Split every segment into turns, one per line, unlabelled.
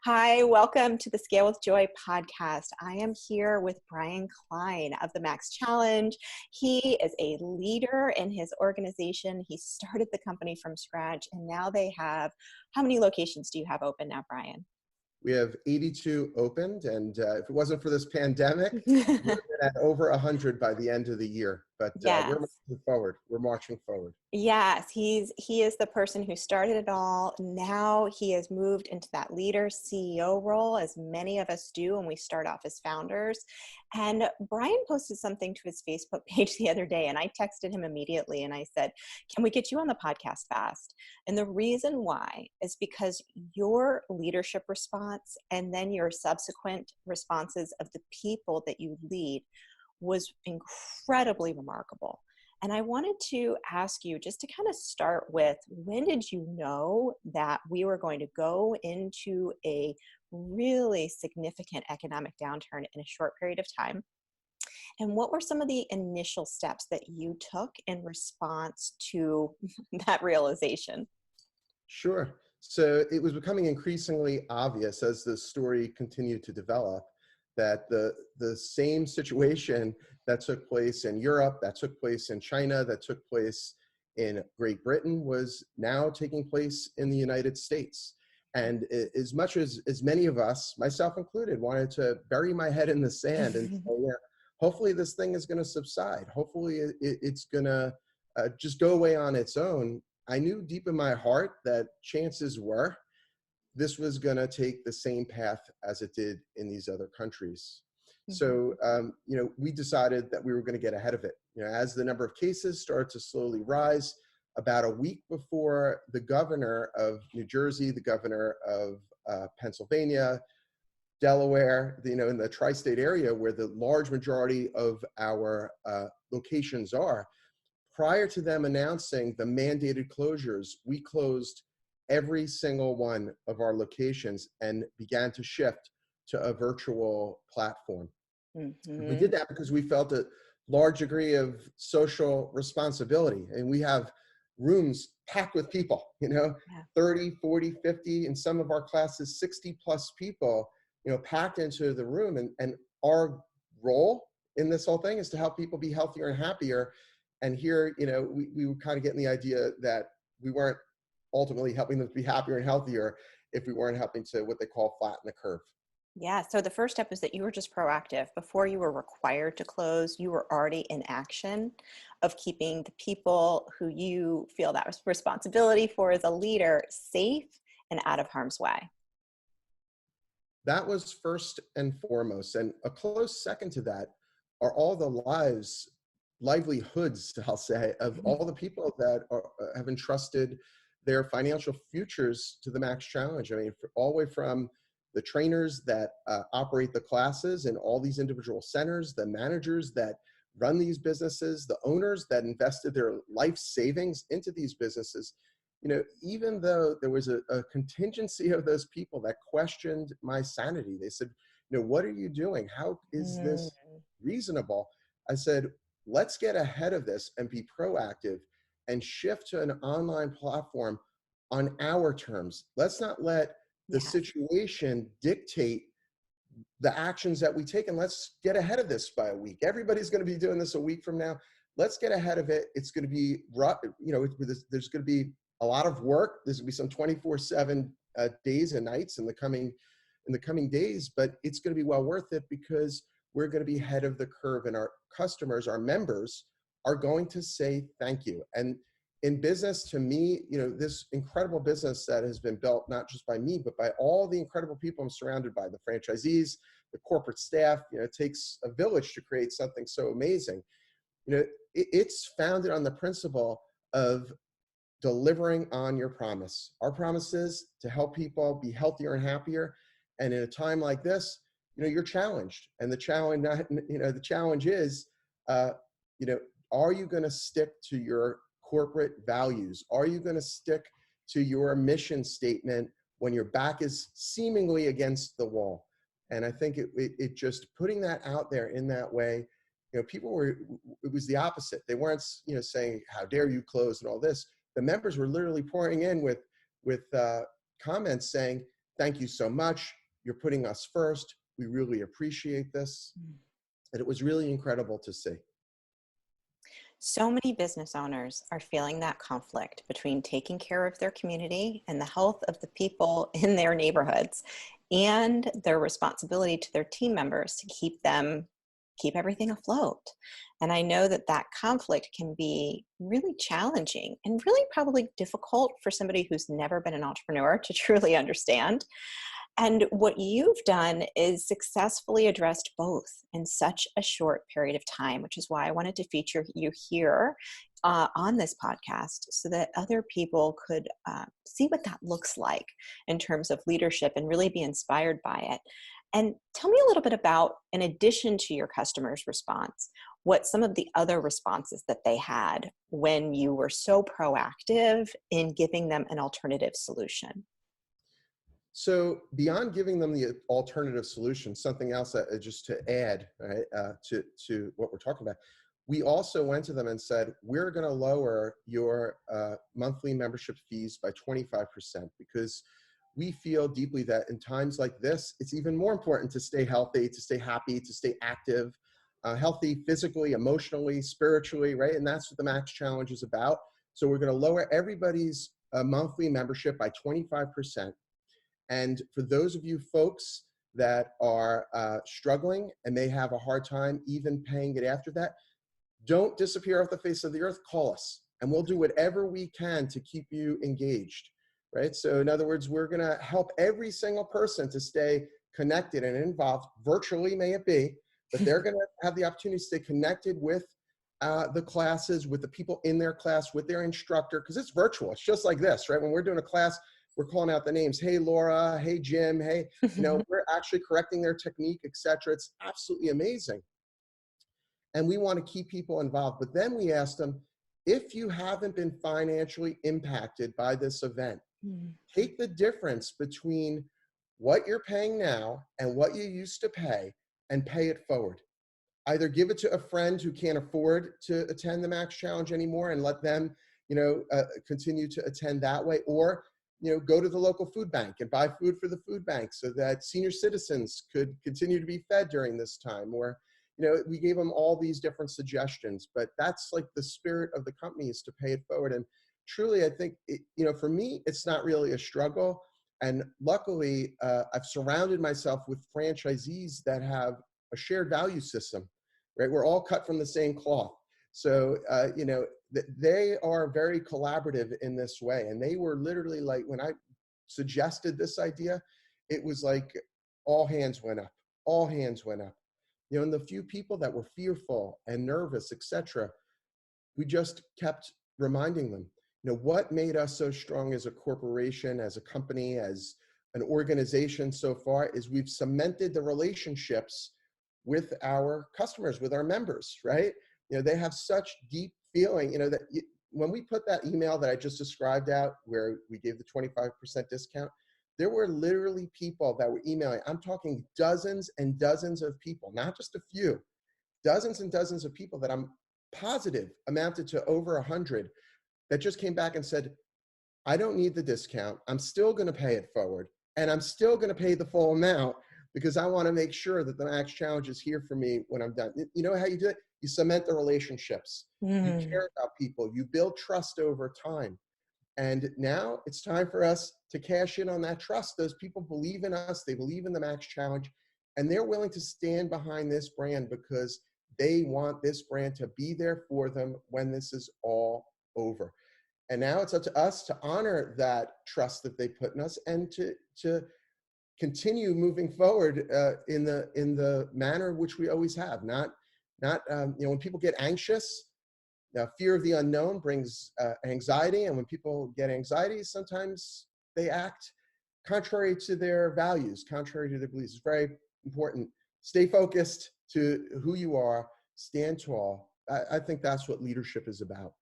Hi, welcome to the Scale with Joy podcast. I am here with Bryan Klein of the Max Challenge. He is a leader in his organization. He started the company from scratch, and now they have, how many locations do you have open now, Bryan?
We have 82 opened, and if it wasn't for this pandemic, we would have been at over 100 by the end of the year. But we're
Yes.
moving forward. We're marching forward.
Yes, he is the person who started it all. Now he has moved into that leader CEO role, as many of us do when we start off as founders. And Bryan posted something to his Facebook page the other day, and I texted him immediately and I said, "Can we get you on the podcast fast?" And the reason why is because your leadership response and then your subsequent responses of the people that you lead was incredibly remarkable. And I wanted to ask you just to kind of start with, when did you know that we were going to go into a really significant economic downturn in a short period of time? And what were some of the initial steps that you took in response to that realization?
Sure. So it was becoming increasingly obvious as the story continued to develop that the same situation that took place in Europe, that took place in China, that took place in Great Britain was now taking place in the United States. And as much as many of us, myself included, wanted to bury my head in the sand and say, yeah, hopefully this thing is going to subside. Hopefully it's going to just go away on its own. I knew deep in my heart that chances were this was going to take the same path as it did in these other countries. So, we decided that we were going to get ahead of it. As the number of cases started to slowly rise, about a week before the governor of New Jersey, the governor of Pennsylvania, Delaware, in the tri-state area where the large majority of our locations are, prior to them announcing the mandated closures, we closed every single one of our locations and began to shift to a virtual platform. We did that because we felt a large degree of social responsibility, and we have rooms packed with people, 30, 40, 50, in some of our classes, 60 plus people, packed into the room. And our role in this whole thing is to help people be healthier and happier. And here, we were kind of getting the idea that we weren't ultimately helping them to be happier and healthier if we weren't helping to what they call flatten the curve.
Yeah. So the first step is that you were just proactive. Before you were required to close, you were already in action of keeping the people who you feel that responsibility for as a leader safe and out of harm's way.
That was first and foremost. And a close second to that are all the livelihoods, I'll say, of all the people that have entrusted their financial futures to the Max Challenge. I mean, all the way from the trainers that operate the classes in all these individual centers, the managers that run these businesses, the owners that invested their life savings into these businesses. Even though there was a contingency of those people that questioned my sanity, they said, what are you doing? How is this reasonable? I said, let's get ahead of this and be proactive and shift to an online platform on our terms. Let's not let the situation dictate the actions that we take, and let's get ahead of this by a week. Everybody's going to be doing this a week from now. Let's get ahead of it. It's going to be rough. There's going to be a lot of work. There's going to be some 24/7 days and nights in the coming days, but it's going to be well worth it because we're going to be ahead of the curve, and our customers, our members, are going to say thank you. And in business, to me, this incredible business that has been built, not just by me, but by all the incredible people I'm surrounded by, the franchisees, the corporate staff, it takes a village to create something so amazing. It's founded on the principle of delivering on your promise. Our promise is to help people be healthier and happier. And in a time like this, you're challenged. And the challenge is, are you going to stick to your corporate values? Are you going to stick to your mission statement when your back is seemingly against the wall? And I think it just putting that out there in that way, it was the opposite. They weren't, saying, how dare you close and all this. The members were literally pouring in with comments saying, thank you so much. You're putting us first. We really appreciate this. And it was really incredible to see.
So many business owners are feeling that conflict between taking care of their community and the health of the people in their neighborhoods and their responsibility to their team members to keep everything afloat. And I know that that conflict can be really challenging and really probably difficult for somebody who's never been an entrepreneur to truly understand. And what you've done is successfully addressed both in such a short period of time, which is why I wanted to feature you here on this podcast so that other people could see what that looks like in terms of leadership and really be inspired by it. And tell me a little bit about, in addition to your customer's response, what some of the other responses that they had when you were so proactive in giving them an alternative solution.
So beyond giving them the alternative solution, something else that just to add, right, to what we're talking about, we also went to them and said, we're going to lower your monthly membership fees by 25% because we feel deeply that in times like this, it's even more important to stay healthy, to stay happy, to stay active, healthy physically, emotionally, spiritually, right? And that's what the Max Challenge is about. So we're going to lower everybody's monthly membership by 25%. And for those of you folks that are struggling and may have a hard time even paying it after that, don't disappear off the face of the earth. Call us and we'll do whatever we can to keep you engaged, right? So in other words, we're going to help every single person to stay connected and involved, virtually may it be, but they're going to have the opportunity to stay connected with the classes, with the people in their class, with their instructor, because it's virtual. It's just like this, right? When we're doing a class, we're calling out the names. Hey, Laura. Hey, Jim. Hey, we're actually correcting their technique, etc. It's absolutely amazing. And we want to keep people involved. But then we asked them, if you haven't been financially impacted by this event, take the difference between what you're paying now and what you used to pay and pay it forward. Either give it to a friend who can't afford to attend the Max Challenge anymore and let them, continue to attend that way, or go to the local food bank and buy food for the food bank so that senior citizens could continue to be fed during this time. Or, we gave them all these different suggestions, but that's like the spirit of the company, is to pay it forward. And truly, I think, for me, it's not really a struggle. And luckily, I've surrounded myself with franchisees that have a shared value system, right? We're all cut from the same cloth. So, they are very collaborative in this way. And they were literally like, when I suggested this idea, it was like all hands went up, all hands went up. And the few people that were fearful and nervous, etc., we just kept reminding them, what made us so strong as a corporation, as a company, as an organization so far is we've cemented the relationships with our customers, with our members, right? They have such deep feeling, that when we put that email that I just described out, where we gave the 25% discount, there were literally people that were emailing. I'm talking dozens and dozens of people, not just a few, dozens and dozens of people that I'm positive amounted to over 100 that just came back and said, I don't need the discount. I'm still going to pay it forward. And I'm still going to pay the full amount because I want to make sure that the Max Challenge is here for me when I'm done. You know how you do it? You cement the relationships. You care about people. You build trust over time. And now it's time for us to cash in on that trust. Those people believe in us. They believe in the Max Challenge. And they're willing to stand behind this brand because they want this brand to be there for them when this is all over. And now it's up to us to honor that trust that they put in us and to continue moving forward in the manner which we always have. Not when people get anxious, fear of the unknown brings anxiety, and when people get anxiety, sometimes they act contrary to their values, contrary to their beliefs. It's very important. Stay focused to who you are. Stand tall. I think that's what leadership is about.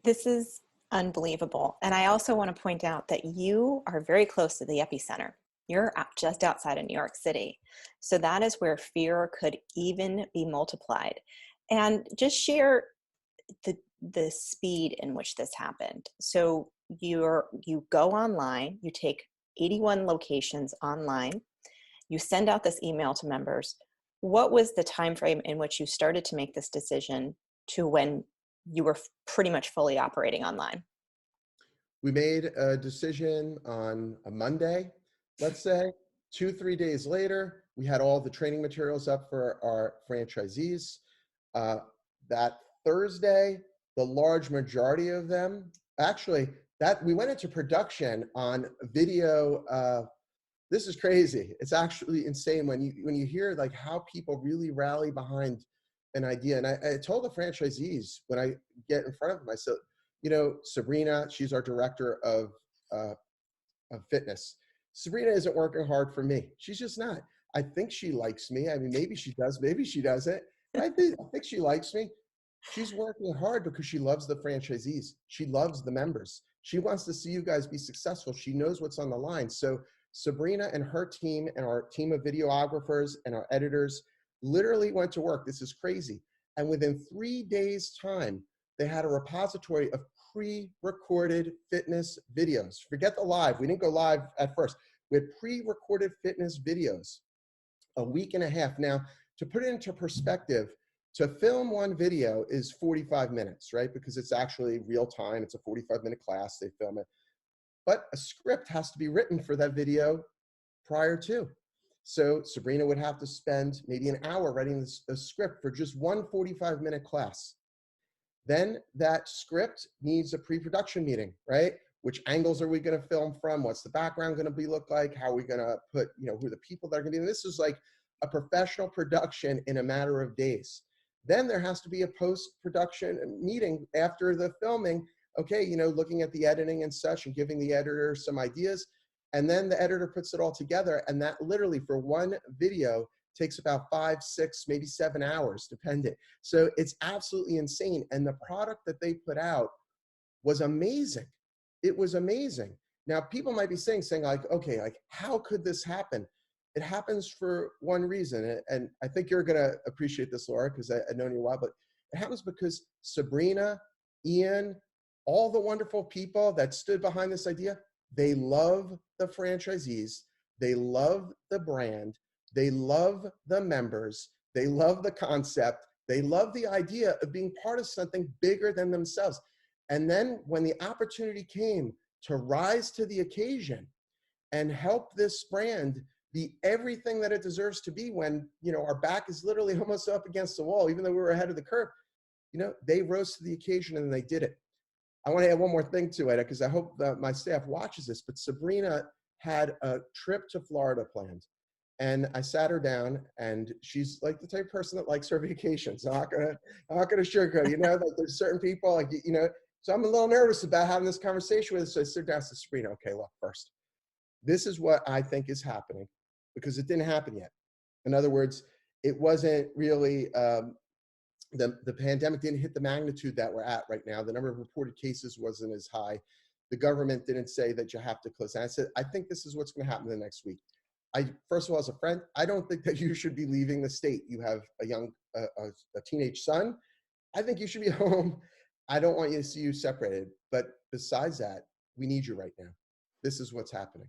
This is unbelievable. And I also want to point out that you are very close to the epicenter. You're just outside of New York City. So that is where fear could even be multiplied. And just share the speed in which this happened. So you go online, you take 81 locations online. You send out this email to members. What was the time frame in which you started to make this decision to when you were pretty much fully operating online?
We made a decision on a Monday, let's say. 2, 3 days later, we had all the training materials up for our franchisees. Uh, that Thursday, the large majority of them, actually, that we went into production on video. This is crazy. It's actually insane when you hear like how people really rally behind an idea. And I told the franchisees when I get in front of them, I said, you know, Sabrina, she's our director uh, of fitness. Sabrina isn't working hard for me. She's just not. I think she likes me. I mean, maybe she does, maybe she doesn't. But I think she likes me. She's working hard because she loves the franchisees. She loves the members. She wants to see you guys be successful. She knows what's on the line. So Sabrina and her team and our team of videographers and our editors literally went to work. This is crazy. And within 3 days' time, they had a repository of pre-recorded fitness videos. Forget the live. We didn't go live at first. We had pre-recorded fitness videos, a week and a half. Now, to put it into perspective, to film one video is 45 minutes, right? Because it's actually real time. It's a 45-minute class. They film it. But a script has to be written for that video prior to. So Sabrina would have to spend maybe an hour writing a script for just one 45-minute class. Then that script needs a pre-production meeting, right? Which angles are we going to film from? What's the background going to be look like? How are we going to put, you know, who are the people that are going to be? And this is like a professional production in a matter of days. Then there has to be a post-production meeting after the filming. Okay, you know, looking at the editing and such and giving the editor some ideas. And then the editor puts it all together. And that literally for one video takes about 5, 6, maybe 7 hours, depending. So it's absolutely insane. And the product that they put out was amazing. It was amazing. Now, people might be saying like, okay, like, how could this happen? It happens for one reason. And I think you're going to appreciate this, Laura, because I've known you a while, but it happens because Sabrina, Ian, all the wonderful people that stood behind this idea, they love the franchisees. They love the brand. They love the members. They love the concept. They love the idea of being part of something bigger than themselves. And then when the opportunity came to rise to the occasion and help this brand be everything that it deserves to be when, you know, our back is literally almost up against the wall, even though we were ahead of the curve, you know, they rose to the occasion and they did it. I want to add one more thing to it because I hope that my staff watches this, but Sabrina had a trip to Florida planned. And I sat her down, and she's like the type of person that likes her vacations. I'm not gonna sugarcoat. You know, like there's certain people, like, you know. So I'm a little nervous about having this conversation with her. So I sit down and said, Sabrina, okay, look, first, this is what I think is happening because it didn't happen yet. In other words, it wasn't really the pandemic didn't hit the magnitude that we're at right now. The number of reported cases wasn't as high. The government didn't say that you have to close. And I said, I think this is what's going to happen the next week. First of all, as a friend, I don't think that you should be leaving the state. You have a young, a teenage son. I think you should be home. I don't want you to see you separated. But besides that, we need you right now. This is what's happening.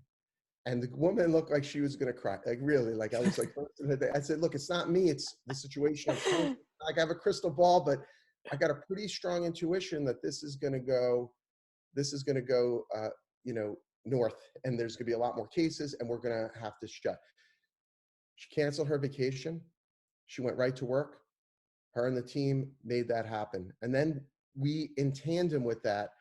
And the woman looked like she was going to cry. Like really, like I was like, I said, look, it's not me. It's the situation. Like I have a crystal ball, but I got a pretty strong intuition that this is going to go, you know, north, and there's going to be a lot more cases, and we're going to have to shut. She canceled her vacation. She went right to work. Her and the team made that happen. And then we, in tandem with that,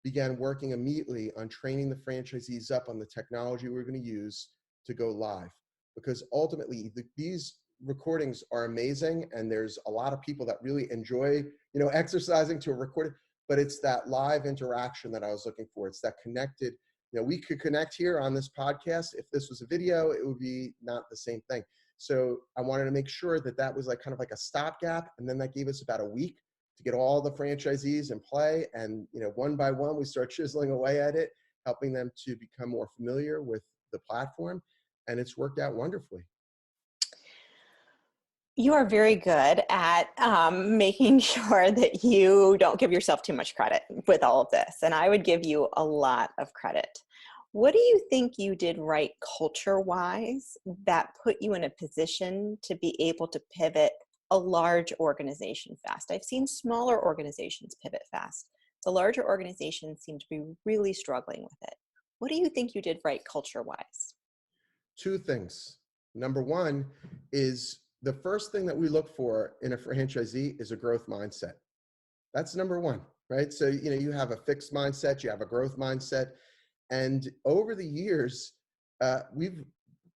began working immediately on training the franchisees up on the technology we're going to use to go live. Because ultimately, these recordings are amazing, and there's a lot of people that really enjoy, you know, exercising to a recording, but it's that live interaction that I was looking for. It's that connected. You know, we could connect here on this podcast. If this was a video, it would be not the same thing. So I wanted to make sure that that was like kind of like a stopgap. And then that gave us about a week to get all the franchisees in play. And, you know, one by one, we start chiseling away at it, helping them to become more familiar with the platform. And it's worked out wonderfully.
You are very good at making sure that you don't give yourself too much credit with all of this. And I would give you a lot of credit. What do you think you did right culture-wise that put you in a position to be able to pivot a large organization fast? I've seen smaller organizations pivot fast. The larger organizations seem to be really struggling with it. What do you think you did right culture-wise?
Two things. Number one is the first thing that we look for in a franchisee is a growth mindset. That's number one, right? So, you have a fixed mindset, you have a growth mindset. And over the years, we've,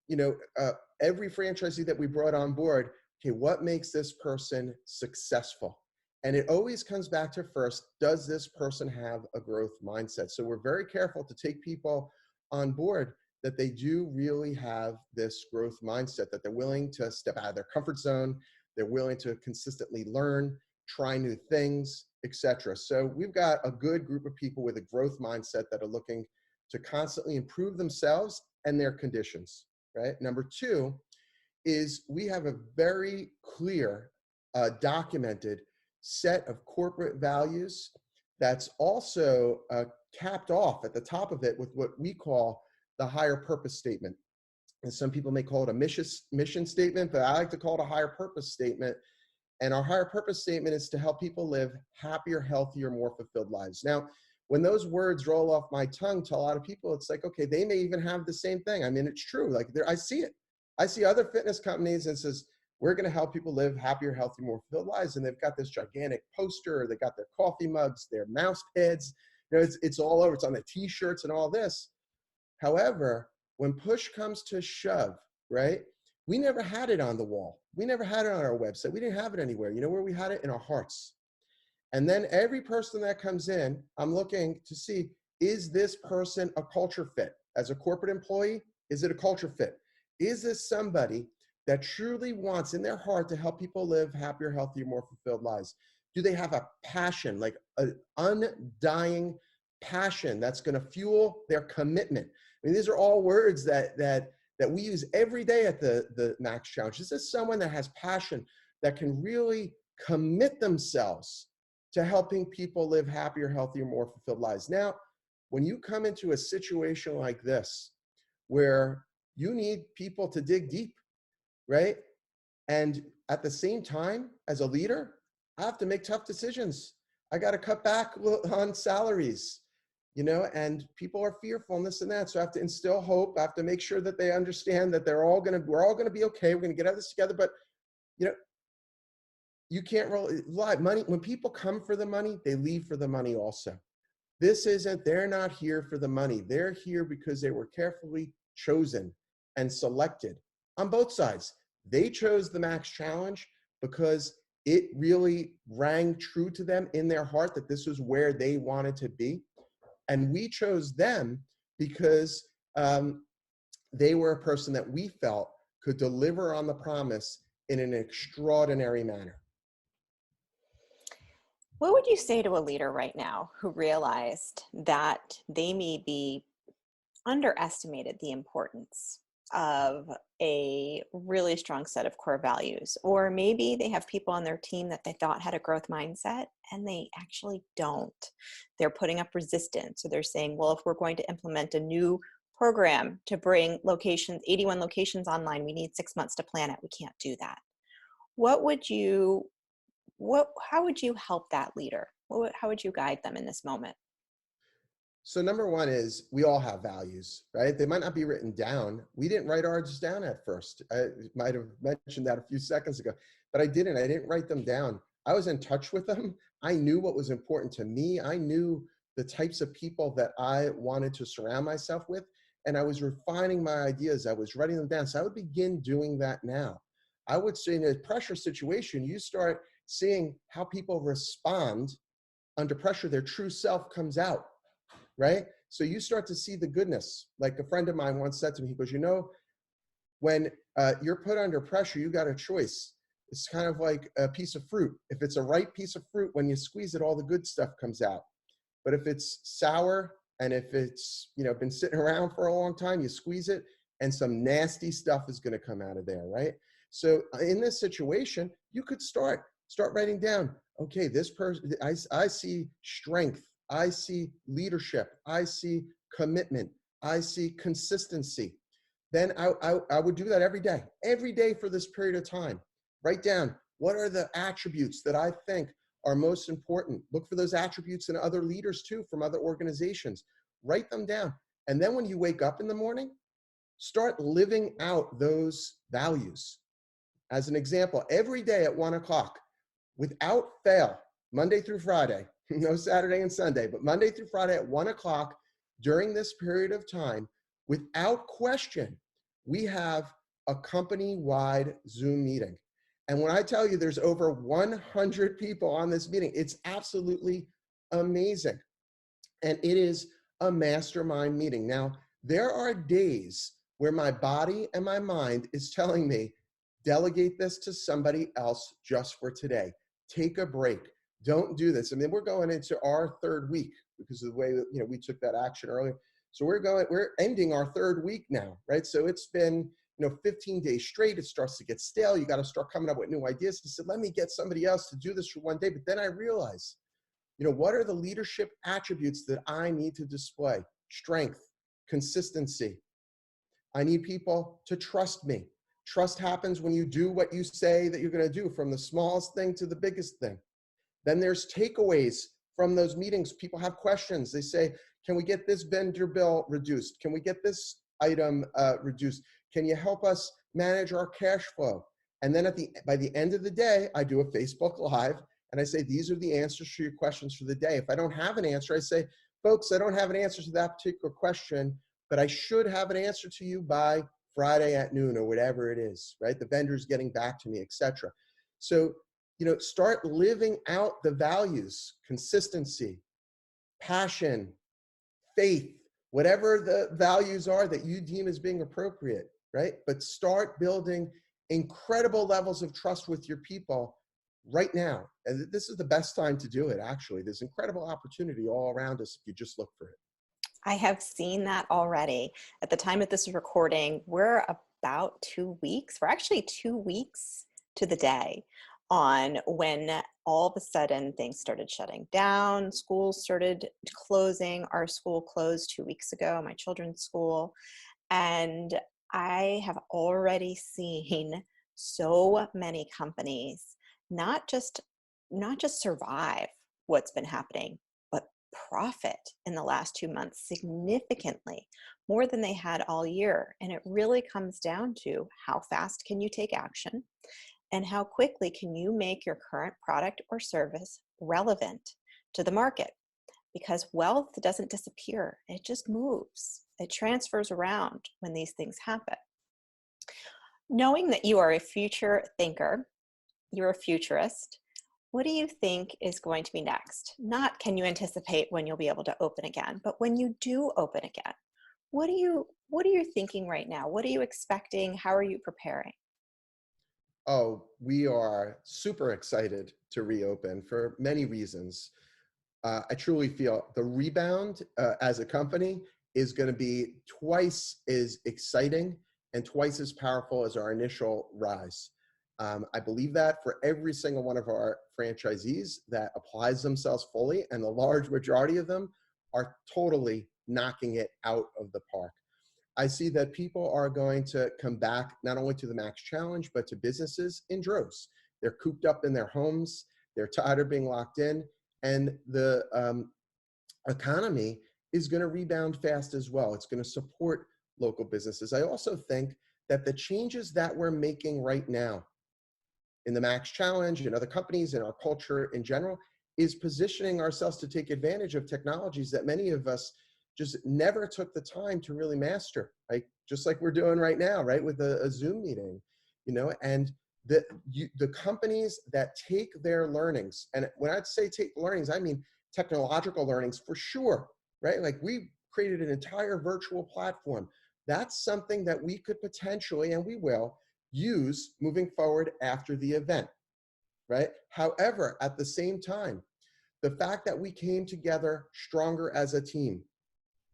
you know, uh, every franchisee that we brought on board, okay, what makes this person successful? And it always comes back to first, does this person have a growth mindset? So we're very careful to take people on board that they do really have this growth mindset, that they're willing to step out of their comfort zone, they're willing to consistently learn, try new things, etc. So we've got a good group of people with a growth mindset that are looking to constantly improve themselves and their conditions, right? Number two is we have a very clear, documented set of corporate values that's also capped off at the top of it with what we call the higher purpose statement. And some people may call it a mission statement, but I like to call it a higher purpose statement. And our higher purpose statement is to help people live happier, healthier, more fulfilled lives. Now, when those words roll off my tongue to a lot of people, it's like, okay, they may even have the same thing. I mean, it's true. Like I see it. I see other fitness companies and says, we're going to help people live happier, healthier, more fulfilled lives. And they've got this gigantic poster, they got their coffee mugs, their mouse pads, it's all over. It's on the t-shirts and all this. However, when push comes to shove, right? We never had it on the wall. We never had it on our website. We didn't have it anywhere. You know where we had it? In our hearts. And then every person that comes in, I'm looking to see, is this person a culture fit? As a corporate employee, is it a culture fit? Is this somebody that truly wants in their heart to help people live happier, healthier, more fulfilled lives? Do they have a passion, like an undying passion that's going to fuel their commitment? I mean, these are all words that we use every day at the Max Challenge. Is this someone that has passion, that can really commit themselves to helping people live happier, healthier, more fulfilled lives? Now, when you come into a situation like this, where you need people to dig deep, right? And at the same time, as a leader, I have to make tough decisions. I got to cut back on salaries, and people are fearful and this and that. So I have to instill hope. I have to make sure that they understand that we're all going to be okay. We're going to get out of this together. But, you can't lie. Money, when people come for the money, they leave for the money also. They're not here for the money. They're here because they were carefully chosen and selected on both sides. They chose the Max Challenge because it really rang true to them in their heart that this was where they wanted to be. And we chose them because they were a person that we felt could deliver on the promise in an extraordinary manner.
What would you say to a leader right now who realized that they may be underestimated the importance of a really strong set of core values? Or maybe they have people on their team that they thought had a growth mindset and they actually don't. They're putting up resistance. So they're saying, well, if we're going to implement a new program to bring 81 locations online, we need 6 months to plan it. We can't do that. How would you help that leader? How would you guide them in this moment?
So number one is we all have values, right? They might not be written down. We didn't write ours down at first. I might have mentioned that a few seconds ago, but I didn't. I didn't write them down. I was in touch with them. I knew what was important to me. I knew the types of people that I wanted to surround myself with, and I was refining my ideas. I was writing them down. So I would begin doing that now. I would say in a pressure situation, you start seeing how people respond under pressure. Their true self comes out. Right? So you start to see the goodness. Like a friend of mine once said to me, he goes, when you're put under pressure, you got a choice. It's kind of like a piece of fruit. If it's a ripe piece of fruit, when you squeeze it, all the good stuff comes out. But if it's sour and if it's, been sitting around for a long time, you squeeze it and some nasty stuff is going to come out of there, right? So in this situation, you could start writing down, okay, this person, I see strength. I see leadership. I see commitment. I see consistency. Then I would do that every day for this period of time. Write down, what are the attributes that I think are most important? Look for those attributes in other leaders too, from other organizations. Write them down. And then when you wake up in the morning, start living out those values. As an example, every day at 1 o'clock, without fail, Monday through Friday, no Saturday and Sunday, but Monday through Friday at 1 o'clock during this period of time, without question, we have a company-wide Zoom meeting. And when I tell you there's over 100 people on this meeting, it's absolutely amazing. And it is a mastermind meeting. Now, there are days where my body and my mind is telling me, delegate this to somebody else just for today. Take a break. Don't do this. I mean, we're going into our third week because of the way that, we took that action earlier. So we're ending our third week now, right? So it's been, 15 days straight. It starts to get stale. You got to start coming up with new ideas. I said, let me get somebody else to do this for one day. But then I realized, what are the leadership attributes that I need to display? Strength, consistency. I need people to trust me. Trust happens when you do what you say that you're going to do, from the smallest thing to the biggest thing. Then there's takeaways from those meetings. People have questions. They say, can we get this vendor bill reduced? Can we get this item reduced? Can you help us manage our cash flow? And then by the end of the day, I do a Facebook Live and I say, these are the answers to your questions for the day. If I don't have an answer, I say, folks, I don't have an answer to that particular question, but I should have an answer to you by Friday at noon or whatever it is, right? The vendor's getting back to me, etc. So, start living out the values: consistency, passion, faith, whatever the values are that you deem as being appropriate, right? But start building incredible levels of trust with your people right now. And this is the best time to do it, actually. There's incredible opportunity all around us if you just look for it.
I have seen that already. At the time of this recording, we're about 2 weeks. We're actually 2 weeks to the day on when all of a sudden things started shutting down. Schools started closing. Our school closed 2 weeks ago, my children's school. And I have already seen so many companies not just survive what's been happening, but profit in the last 2 months significantly more than they had all year. And it really comes down to how fast can you take action and how quickly can you make your current product or service relevant to the market. Because wealth doesn't disappear, it just moves. It transfers around when these things happen. Knowing that you are a future thinker, you're a futurist, what do you think is going to be next? Not can you anticipate when you'll be able to open again, but when you do open again, what are you thinking right now? What are you expecting? How are you preparing?
Oh, we are super excited to reopen for many reasons. I truly feel the rebound as a company is going to be twice as exciting and twice as powerful as our initial rise. I believe that for every single one of our franchisees that applies themselves fully, and the large majority of them are totally knocking it out of the park. I see that people are going to come back not only to the Max Challenge, but to businesses in droves. They're cooped up in their homes. They're tired of being locked in. And the economy is going to rebound fast as well. It's going to support local businesses. I also think that the changes that we're making right now in the Max Challenge and other companies and our culture in general is positioning ourselves to take advantage of technologies that many of us just never took the time to really master, like just like we're doing right now, right, with a Zoom meeting, and the companies that take their learnings, and when I say take learnings, I mean technological learnings for sure, right? Like we created an entire virtual platform. That's something that we could potentially, and we will, use moving forward after the event, right? However, at the same time, the fact that we came together stronger as a team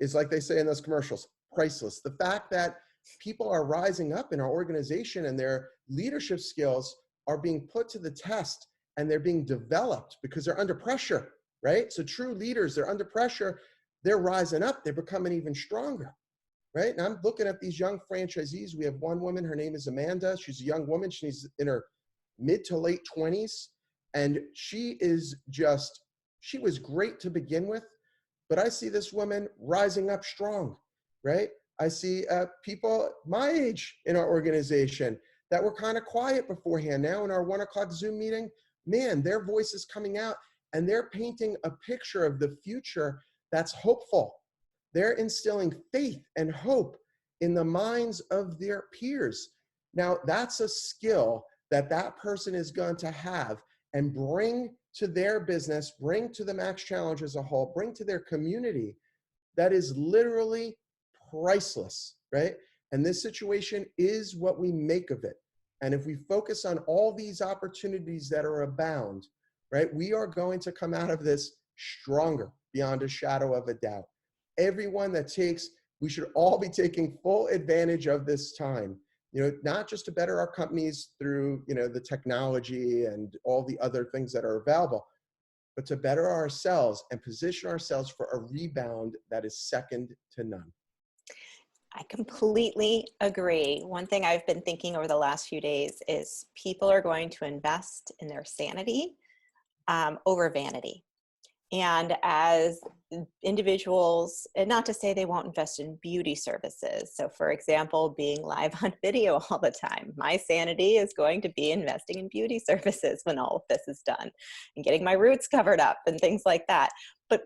is, like they say in those commercials, priceless. The fact that people are rising up in our organization and their leadership skills are being put to the test and they're being developed because they're under pressure, right? So true leaders, they're under pressure, they're rising up, they're becoming even stronger. right? And I'm looking at these young franchisees. We have one woman, her name is Amanda. She's a young woman. She's in her mid to late 20s. And she was great to begin with, but I see this woman rising up strong, right? I see people my age in our organization that were kind of quiet beforehand. Now in our 1 o'clock Zoom meeting, man, their voice is coming out and they're painting a picture of the future that's hopeful. They're instilling faith and hope in the minds of their peers. Now, that's a skill that that person is going to have and bring to their business, bring to the Max Challenge as a whole, bring to their community, that is literally priceless, right? And this situation is what we make of it. And if we focus on all these opportunities that are abound, right, we are going to come out of this stronger beyond a shadow of a doubt. Everyone that takes, we should all be taking full advantage of this time, not just to better our companies through, the technology and all the other things that are available, but to better ourselves and position ourselves for a rebound that is second to none.
I completely agree. One thing I've been thinking over the last few days is people are going to invest in their sanity over vanity. And as individuals, and not to say they won't invest in beauty services. So for example, being live on video all the time, my sanity is going to be investing in beauty services when all of this is done and getting my roots covered up and things like that. But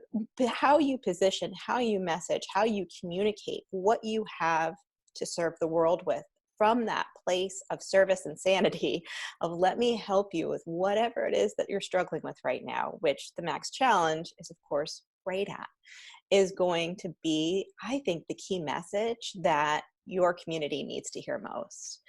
how you position, how you message, how you communicate, what you have to serve the world with, from that place of service and sanity of let me help you with whatever it is that you're struggling with right now, which the Max Challenge is of course great at, is going to be, I think, the key message that your community needs to hear most.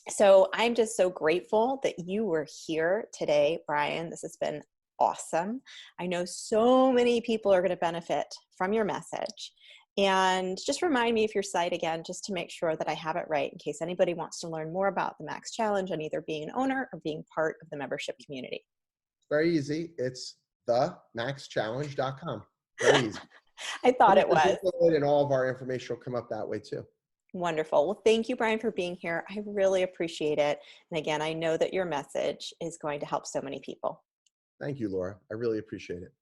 So I'm just so grateful that you were here today, Bryan. This has been awesome. I know so many people are going to benefit from your message. And just remind me of your site again, just to make sure that I have it right in case anybody wants to learn more about the Max Challenge and either being an owner or being part of the membership community.
Very easy. It's themaxchallenge.com. Very easy.
I thought it was.
And all of our information will come up that way too.
Wonderful. Well, thank you, Bryan, for being here. I really appreciate it. And again, I know that your message is going to help so many people.
Thank you, Laura. I really appreciate it.